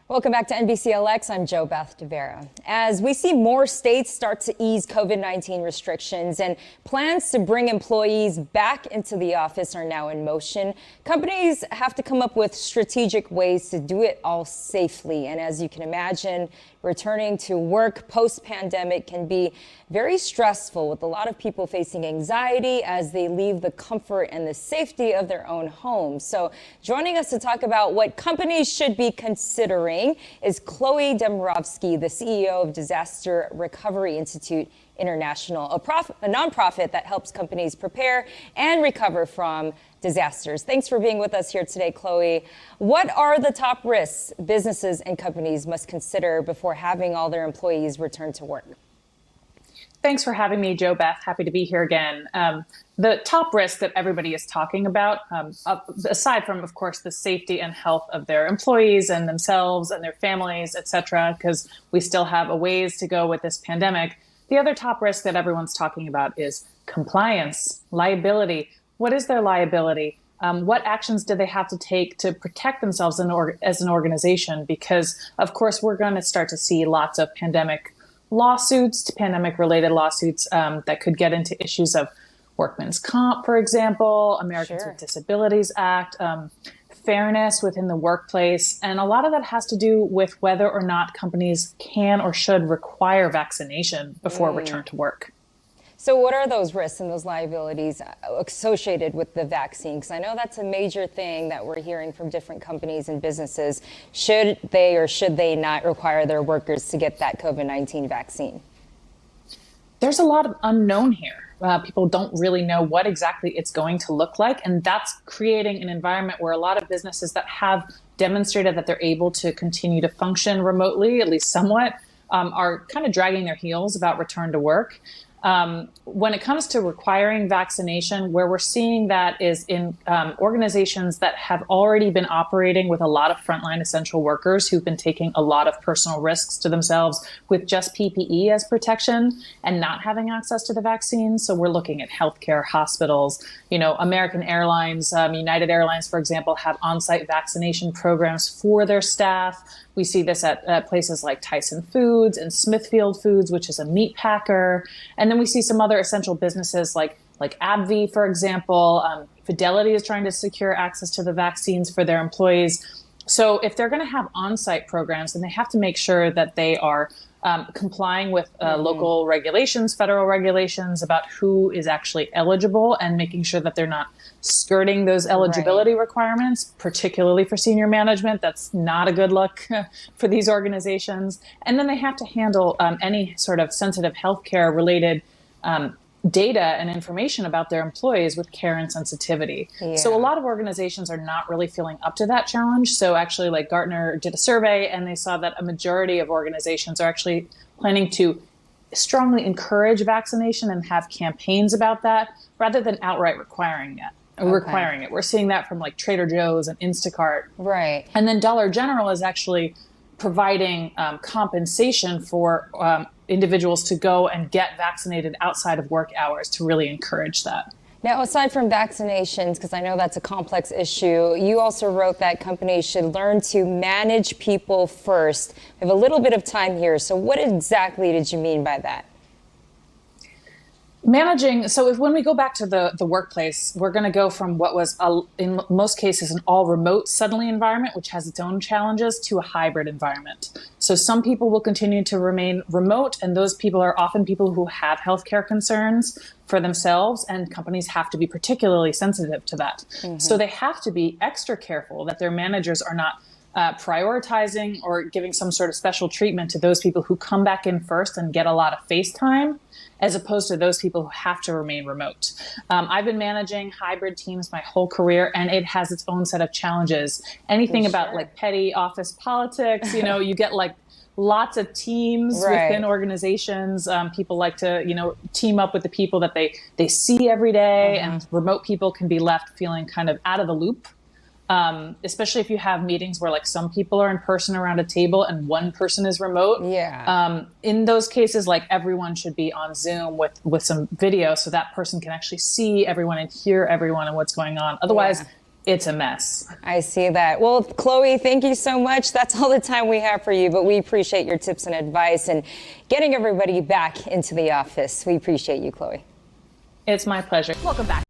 Welcome back to NBC LX. I'm Beth DeVera. As we see more states start to ease COVID-19 restrictions and plans to bring employees back into the office are now in motion, companies have to come up with strategic ways to do it all safely. And as you can imagine, returning to work post-pandemic can be very stressful, with a lot of people facing anxiety as they leave the comfort and the safety of their own homes. So joining us to talk about what companies should be considering is Chloe Demrovsky, the CEO of Disaster Recovery Institute International, a nonprofit that helps companies prepare and recover from disasters. Thanks for being with us here today, Chloe. What are the top risks businesses and companies must consider before having all their employees return to work? Thanks for having me, Beth. Happy to be here again. The top risk that everybody is talking about, aside from, of course, the safety and health of their employees and themselves and their families, et cetera, because we still have a ways to go with this pandemic, the other top risk that everyone's talking about is compliance, liability. What is their liability? What actions do they have to take to protect themselves as an organization? Because, of course, we're going to start to see lots of pandemic lawsuits, pandemic-related lawsuits that could get into issues of workman's comp, for example, Americans with Disabilities Act, fairness within the workplace. And a lot of that has to do with whether or not companies can or should require vaccination before return to work. So what are those risks and those liabilities associated with the vaccine? Because I know that's a major thing that we're hearing from different companies and businesses. Should they or should they not require their workers to get that COVID-19 vaccine? There's a lot of unknown here. People don't really know what exactly it's going to look like. And that's creating an environment where a lot of businesses that have demonstrated that they're able to continue to function remotely, at least somewhat, are kind of dragging their heels about return to work. When it comes to requiring vaccination, where we're seeing that is in organizations that have already been operating with a lot of frontline essential workers who've been taking a lot of personal risks to themselves with just PPE as protection and not having access to the vaccine. So we're looking at healthcare, hospitals, American Airlines, United Airlines, for example, have on-site vaccination programs for their staff. We see this at places like Tyson Foods and Smithfield Foods, which is a meat packer. And then we see some other essential businesses like AbbVie, for example. Fidelity is trying to secure access to the vaccines for their employees. So if they're going to have on-site programs, then they have to make sure that they are complying with local regulations, federal regulations about who is actually eligible, and making sure that they're not skirting those eligibility requirements, particularly for senior management. That's not a good look for these organizations. And then they have to handle any sort of sensitive healthcare related data and information about their employees with care and sensitivity. Yeah. So a lot of organizations are not really feeling up to that challenge. So actually, like Gartner did a survey and they saw that a majority of organizations are actually planning to strongly encourage vaccination and have campaigns about that rather than outright requiring it. We're seeing that from like Trader Joe's and Instacart. Right. And then Dollar General is actually providing compensation for individuals to go and get vaccinated outside of work hours to really encourage that. Now, aside from vaccinations, because I know that's a complex issue, you also wrote that companies should learn to manage people first. We have a little bit of time here. So what exactly did you mean by that? Managing, so when we go back to the workplace, we're going to go from what was, in most cases, an all-remote suddenly environment, which has its own challenges, to a hybrid environment. So some people will continue to remain remote, and those people are often people who have healthcare concerns for themselves, and companies have to be particularly sensitive to that. Mm-hmm. So they have to be extra careful that their managers are not prioritizing or giving some sort of special treatment to those people who come back in first and get a lot of face time, as opposed to those people who have to remain remote. I've been managing hybrid teams my whole career, and it has its own set of challenges. Anything about like petty office politics, you get like lots of teams within organizations. People like to, team up with the people that they see every day, and remote people can be left feeling kind of out of the loop. Especially if you have meetings where like some people are in person around a table and one person is remote. Yeah. In those cases, like everyone should be on Zoom with some video so that person can actually see everyone and hear everyone and what's going on. Otherwise, it's a mess. I see that. Well, Chloe, thank you so much. That's all the time we have for you, but we appreciate your tips and advice and getting everybody back into the office. We appreciate you, Chloe. It's my pleasure. Welcome back.